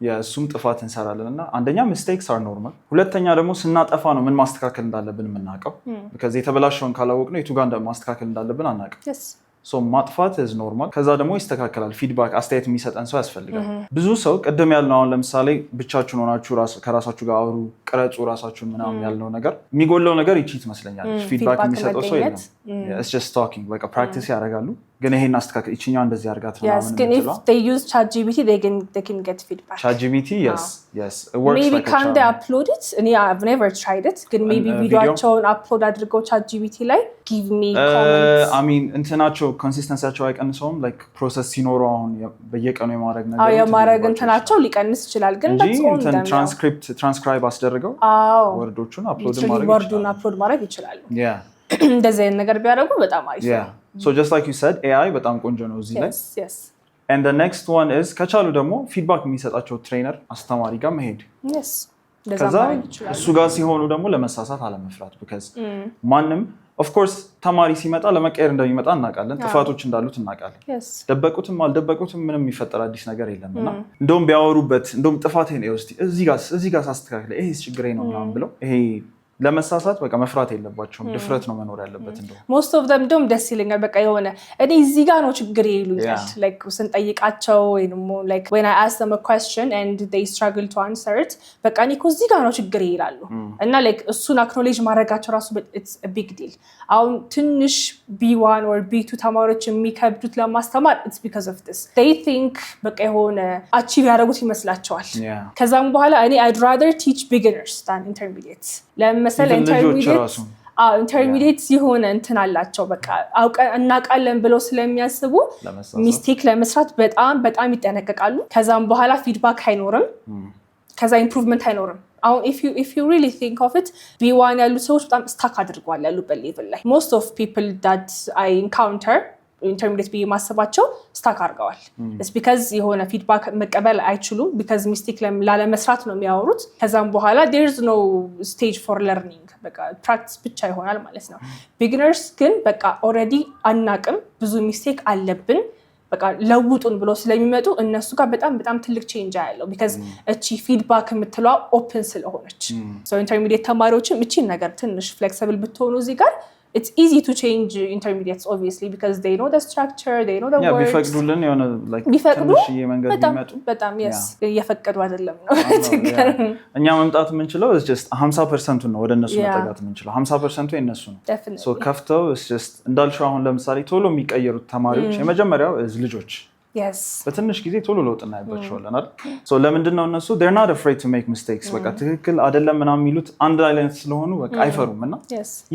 የሱም ጥፋት እንሰራለንና አንደኛ mistakes are normal ሁለተኛ ደግሞ ስናጠፋ ነው ምን ማስተካከል እንዳለብን የምናውቀው because የተበላሸውን ካላወቅነው የቱ ጋር ማስተካከል እንዳለብን አናውቅም so ማጥፋት is normal ከዛ ደግሞ ይስተካከላል ፊድባክ አስተያየት የሚሰጠን ሰው ያስፈልጋል ብዙ ሰው ቀደም ያልነው አሁን ለምሳሌ ብቻችሁን ሆናችሁ ከራሳችሁ ጋር አውሩ ቅረጹ ራሳችሁን ምናምን ያልነው ነገር የሚጎለው ነገር ይቺት መስለኛል ፊድባክ የሚሰጠው ሰው የለም it's just talking በቃ ፕራክቲስ ያደርጋሉ ግን ይሄን አስተካክል እቺኛው እንደዚህ አድርጋት ነው ማለት ነው if they use ChatGPT they can get feedback ChatGPT yes it works maybe can they upload it and I've never tried it ግን maybe ቪዲዮአቸውን አፕሎድ አድርገው ChatGPT ላይ give me comments I mean እንትናቸው ኮንሲስተንሲያቸው አይቀንሰውም like ፕሮሰስ ሲኖረው አሁን በየቀኑ የማድረግ ነገር የማድረግ እንትናቸው ሊቀንስ ይችላል ግን that's ትራንስክራይብ አስደርገው ወርዶቹን አፕሎድ ማድረግ ይችላሉ እንደዚህ አይነት ነገር ቢያደርጉ በጣም አሪፍ ነው so just like you said AI በጣም ቆንጆ ነው እዚህ ላይ yes and the next one is ከቻሉ ደግሞ ፊድባክ የሚሰጣቸው ትሬነር አስተማሪ ጋር መሄድ yes ከዛ እሱ ጋር ሲሆኑ ደግሞ ለመሳሳት አለመፍራት because ማንም of course ተማሪ ሲመጣ ለመቀየር እንደሚመጣ እናውቃለን ጥፋቶች እንዳሉት እናውቃለን ደበቁትም አልደበቁትም ምንም የሚፈጠር አዲስ ነገር የለምና እንደውም ቢያወሩበት እንደውም ጥፋቴን ነው እዚህ ጋር ሳስተካክለ ይሄ ችግሬ ነው ምናምን ብለው ይሄ ለመሳሳት በቃ መፍራት የለባቸውም ድፍረት ነው መኖር ያለበት እንደው most of them don't ደስ ይለኛል በቃ የሆነ እኔ እዚህ ጋር ነው ችግሬ ይሉኛል like ስንጠይቃቸው ወይንም like when I ask them a question and they struggle to answer it በቃ እኔ እኮ እዚህ ጋር ነው ችግሬ ይላሉ እና like እሱን acknowledge ማድረጋቸው ራሱ it's a big deal አሁን ትንሽ B1 or B2 ተማሪዎች የሚከብዱት ለማስተማር it's because of this they think በቃ የሆነ achieve ያደረጉት ይመስላቸዋል ከዛም በኋላ እኔ I'd rather teach beginners than intermediates ለምሳሌ ኢንተርሚዲየት ኢንተርሚዲየት የሆነ እንትን አላቸው በቃ እናውቃለን ብለው ስለሚያስቡ ሚስቴክ ለመስራት በጣም ይጠነቀቃሉ። ከዛም በኋላ ፊድባክ አይኖርም፣ ከዛ ኢምፕሩቭመንት አይኖርም። አሁን if you really think of it B1 ያሉ ሰዎች በጣም ስታክ አድርገዋል ያሉበት ሌቭል ላይ most of people that I encounter ኢንተርሚዲየት ብዬ ማሰባቸው ስታክ አድርገዋል። it's because የሆነ ፊድባክ መቀበል አይችሉም because ሚስቴክ ላለመስራት ነው የሚያወሩት። ከዛም በኋላ there's no stage for learning በቃ ፕራክቲስ ብቻ ይሆናል ማለት ነው። ቢግነርስ ግን በቃ ኦልሬዲ አናቅም ብዙ ሚስቴክ አለብን በቃ ለውጡን ብሎ ስለሚመጡ እነሱ ጋር በጣም ትልቅ ቼንጅ ያለው because እቺ ፊድባክ የምትለው ኦፕን ስለሆነች so ኢንተርሚዲየት ተማሪዎችም እቺን ነገር ትንሽ ፍሌክሲብል ብትሆኑ እዚህ ጋር it's easy to change intermediates obviously because they know the structure, they know the words. ቢፈቅዱልን የሆነ like ትንሽ የመንገድ ቢመጡ በጣም yes እየፈቀዱ አይደለም ነው እኛ መምጣት የምንችለው is just 50% ነው ወደ እነሱ መጠጋት የምንችለው 50% የነሱ ነው so ከፍተው is just እንዳልሽው አሁን ለምሳሌ ቶሎ የሚቀየሩት ተማሪዎች የመጀመሪያው is ልጆች yes በትንሽ ጊዜ ቶሎ ለውጥ እናይባቸዋለን አይደል so ለምንድነው እነሱ they're not afraid to make mistakes በቃ ትክክል አይደለም ምናምን የሚሉት አንድ አይነት ስለሆኑ በቃ አይፈሩምና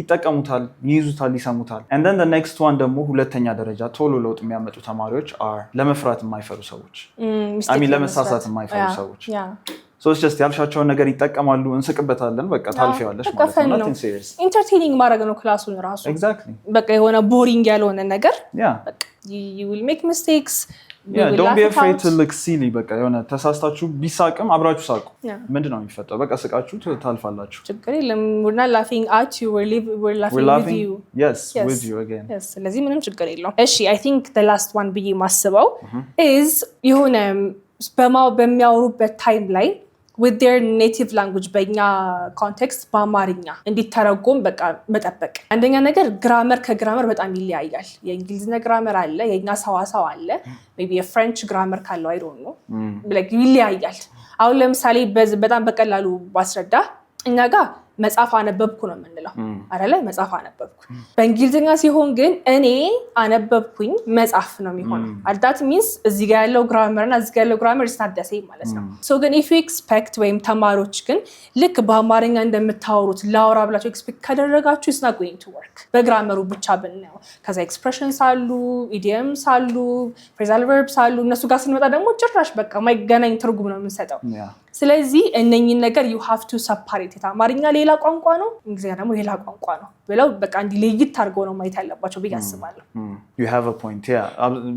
ይጠቀሙታል ይይዙታል ይሰሙታል and then the next one ደግሞ ሁለተኛ ደረጃ ቶሎ ለውጥ የሚያመጡ ተማሪዎች are ለመፍራት የማይፈሩ ሰዎች ለመሳሳት የማይፈሩ ሰዎች so it's just ያልሻቸውን ነገር ይጠቀማሉ እንስቅበታለን በቃ ታልፊያለሽ ማለት ነው nothing serious entertaining ማድረግ ነው ክላሱን ራሱ exactly በቃ የሆነ ቦሪንግ ያልሆነ ነገር በቃ you will make mistakes don't be afraid to look silly በቃ የሆነ ተሳስታችሁ ቢሳቅም አብራችሁ ሳቁ ምንድነው የሚፈጠው በቃ ስቃችሁ ታልፋላችሁ ችግር የለም we're not laughing at you we're laughing with you yes with you again yes ስለዚህ ምንም ችግር የለውም እሺ I think the last one ብዬ ማስበው is የሆነ በሚያወሩበት ታይም ላይ with their native language በእኛ ኮንቴክስት በአማርኛ እንዲተረጎም በቃ መጠበቅ አንደኛ ነገር ግራመር ከግራመር በጣም ይለያያል የእንግሊዝኛ ግራመር አለ የኛ ሰዋሰው አለ maybe a french grammar ካለው I don't know like ይለያያል አሁን ለምሳሌ በጣም በቀላሉ ባስረዳ እኛ ጋር መጽሐፍ አነበብኩ ነው የምንለው አይደለ መጽሐፍ አነበብኩ በእንግሊዝኛ ሲሆን ግን እኔ አነበብኩኝ መጽሐፍ ነው የሚሆነው that means እዚህ ጋር ያለው ግራመር እና እዚህ ጋር ያለው ግራመር is not the same ማለት ነው so ግን if you expect ወይም ተማሪዎች ግን ልክ በአማርኛ እንደምታወሩት ላውራ ብላችሁ ኤክስፔክት ካደረጋችሁ it's not going to work በግራመሩ ብቻ ብናየው ከዛ ኤክስፕሬሽንስ አሉ ኢዲየምስ አሉ phrasal verbs አሉ እነሱ ጋር ስንመጣ ደግሞ ጭራሽ በቃ ማይገናኝ ትርጉም ነው የምንሰጠው ስለዚህ እነኚህን ነገር you have to separate it አማርኛ ሌላ ቋንቋ ነው እንግሊዝኛ ደግሞ ሌላ ቋንቋ ነው ብለው በቃ እንዲ ለይት አድርገው ነው ማየት ያለባቸው ብዬ አስባለሁ you have a point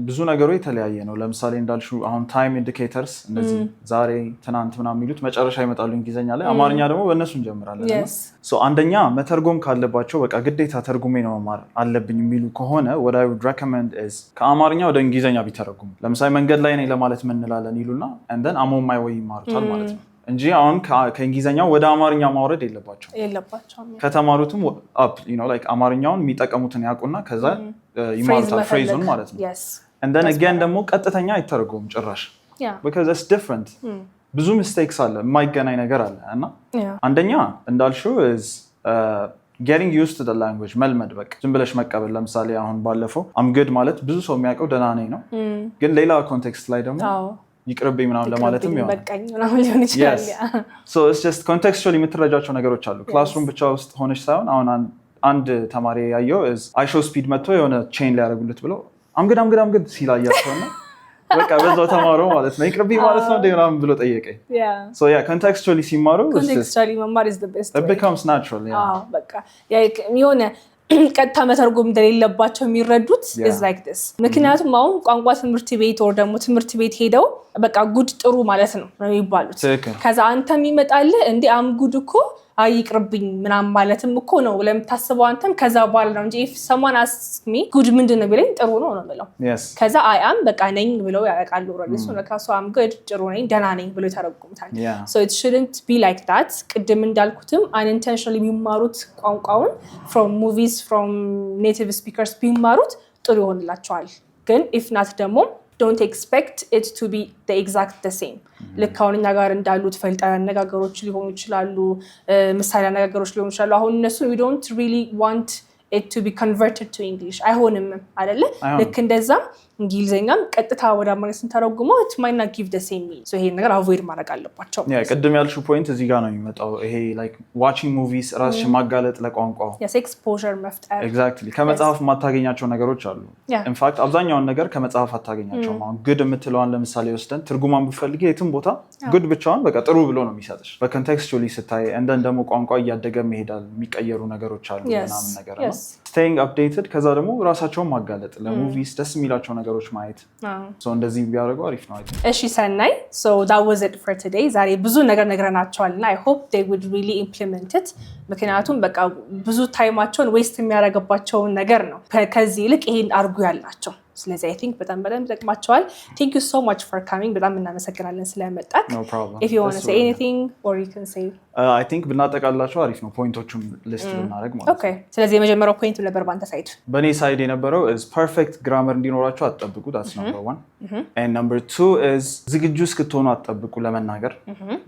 ብዙ ነገሮች የተለያየ ነው ለምሳሌ እንዳልሽው አሁን time indicators እንደዚህ ዛሬ ትናንት ምናምን የሚሉት መጨረሻ ይመጣሉ እንግሊዝኛ ላይ አማርኛ ደግሞ በእነሱ እንጀምራለን so አንደኛ መተርጎም ካለባቸው በቃ ግዴታ ተርጉሜ ነው መማር አለብኝ የሚሉ ከሆነ what I would recommend is ከአማርኛ ወደ እንግሊዝኛ ቢተረጉሙ ለምሳሌ መንገድ ላይ ነኝ ለማለት ምን እንላለን ይሉና and then I'm on my way ይማሩታል ማለት ነው እንጂ አሁን ከእንግሊዝኛው ወደ አማርኛ ማውረድ የለባቸውም ከተማሩትም up you know like አማርኛውን የሚጠቀሙትን ያውቁና ከዛ ይማሩታል ፍሬዙን ማለት ነው and then again ደግሞ ቀጥተኛ አይተረጎም ጭራሽ because it's different ብዙ mistakes አለ የማይገናኝ ነገር አለ እና አንደኛ እንዳልሽው is getting used to the language መልመድ በቃ ዝም ብለሽ መቀበል ለምሳሌ አሁን ባለፈው I'm good ማለት ብዙ ሰው የሚያውቀው ደህና ነኝ ነው ግን ሌላ ኮንቴክስት ላይ ደግሞ ይቅርብኝ ምናምን ለማለትም ይሆናል በቃኝ ምናምን ሊሆን ይችላል so it's just contextually የምትረጃቸው ነገሮች አሉ ክላስሩም ብቻ ውስጥ ሆነሽ ሳይሆን አሁን አንድ ተማሪ ያየው is I show speed መጥቶ የሆነ ቼን ሊያደርጉለት ብለው I'm good ሲላያቸውና በቃ በዛው ተማረው ማለት ነው ይቅርብኝ ማለት ነው እንደምንም ብሎ ጠየቀኝ so contextually ሲማሩ contextually መማር is the best it becomes natural በቃ የሆነ ቀጥታ መተርጎም እንደሌለባቸው የሚረዱት is like this ምክንያቱም አሁን ቋንቋ ትምህርት ቤት or ደግሞ ትምህርት ቤት ሄደው በቃ ጉድ ጥሩ ማለት ነው የሚባሉት ከዛ አንተም ይመጣል እንዴ አም ጉድ እኮ አይቅርብኝ ምናምን ማለትም እኮ ነው ለምታስበው አንተም ከዛ በኋላ ነው እንጂ if someone asks me good ምንድነው ቢለኝ ጥሩ ነው የምለው ከዛ I am በቃ ነኝ ብለው ያቃሉ ረልሱ ለካሱ am good ጥሩ ነኝ ደህና ነኝ ብለው ተረጉምታል so it shouldn't be like that ቅድም እንዳልኩትም unintentionally ቢማሩት ቋንቋውን from movies from native speakers ቢማሩት ጥሩ ይሆንላቸዋል ግን if not ደግሞ don't expect it to be the exact the same ለካውንኛ ጋር እንዳሉት ፈልጣ አነጋገሮች ሊሆኑ ይችላሉ ምሳሌ አነጋገሮች ሊሆኑ ይችላሉ አሁን እነሱ we don't really want it to be converted to English አይሆንም አይደለ ልክ እንደዛ እንግሊዝኛም ቀጥታ ወደ አማርኛ ስንተረጉመው it might not give the same meaning so ይሄን ነገር አቮይድ ማድረግ አለባቸው። ቅድም ያልሽው ፖይንት እዚህ ጋር ነው የሚመጣው። ይሄ like watching movies ራስሽን ማጋለጥ ለቋንቋው exposure መፍጠር exactly ከመጽሐፍ ማታገኛቸው ነገሮች አሉ። in fact አብዛኛውን ነገር ከመጽሐፍ አታገኛቸውም። አሁን good የምትለዋን ለምሳሌ ወስደን ትርጉማን ብፈልጊ የትም ቦታ good ብቻውን በቃ ጥሩ ብሎ ነው የሚሰጥሽ። በኮንቴክስቹዋሊ ስታይ እንደን ደግሞ ቋንቋ እያደገ መሄዳል የሚቀየሩ ነገሮች አሉ ምናምን ነገር ነው። staying updated ከዛ ደግሞ ራሳቸውን ማጋለጥ ለሙቪስ ደስ የሚላቸው ነገሮች ማየት so እንደዚህ ቢያደርጉ አሪፍ ነው። እሺ ሰናይ so that was it for today ዛሬ ብዙ ነገር ነግረናቸዋልና I hope they would really implement it ምክንያቱም በቃ ብዙ ታይማቸውን ዌስት የሚያደርግባቸውን ነገር ነው ከዚህ ይልቅ ይሄን አርጉ ያላቸው ስለዚህ I think በጣም ይጠቅማቸዋል። Thank you so much for coming በጣም እናመሰግናለን ስለመጣክ። No problem. If you want to say anything or you can say I think ብናጠቃላቸው አሪፍ ነው ፖይንቶቹን ሊስት ብናደርግ ማለት ነው። Okay ስለዚህ የመጀመሪያው ፖይንት ነበር ባንተ ሳይድ። በኔ ሳይድ የነበረው is perfect grammar እንዲኖራቸው አትጠብቁ that's number 1 and number 2 is ዝግጁ እስክትሆኑ አትጠብቁ ለመናገር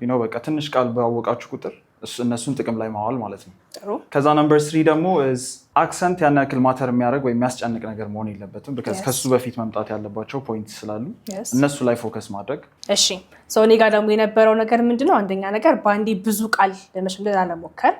you know በቃ ትንሽ ቃል ባወቃችሁ ቁጥር እነሱን ጥቅም ላይ ማዋል ማለት ነው። ጥሩ ከዛ number 3 ደግሞ is አክሰንት ያን ያክል ማተር የሚያደርግ ወይ የሚያስጨንቅ ነገር መሆን የለበትም because ከሱ በፊት መምጣት ያለባቸው ፖይንት ስላሉ እነሱ ላይ ፎከስ ማድረግ። እሺ ሶ እኔ ጋር ደግሞ የነበረው ነገር ምንድነው አንደኛ ነገር ባንዲ ብዙ ቃል ለመሸምደድ አለሞከር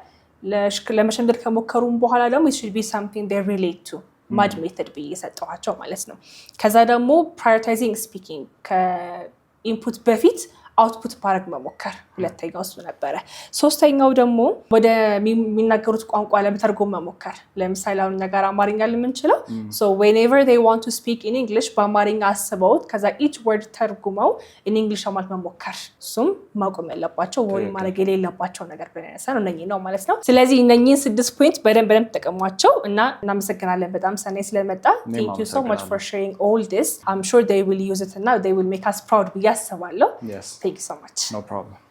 ለመሸምደድ ከሞከሩም በኋላ ደግሞ it should be something they relate to mad method ብዬ ሰጠኋቸው ማለት ነው። ከዛ ደግሞ prioritizing speaking ከኢንፑት በፊት አውትፑት ማድረግ መሞከር ሁለተኛው እሱ ነበረ። ሶስተኛው ደግሞ ወደ የሚናገሩት ቋንቋ ለመተርጎም መሞከር ለምሳሌ አሁን ነገር አማርኛ ለምንችለው so whenever they want to speak in English በአማርኛ አስበውት ከዛ each word ተርጉመው in English ማለት መሞከር እሱም ማቆም ያለባቸው ወይ ማድረግ የሌለባቸው ነገር በነሰን እነኚህ ነው ማለት ነው። ስለዚህ እነኚህን 6 ፖይንት በደንብ ተጠቀሟቸው እና እናመሰግናለን በጣም ሰናይ ስለመጣ thank you so much for sharing all this I'm sure they will use it and now they will make us proud ብዬ አስባለሁ። Yes. Thank you so much. No problem.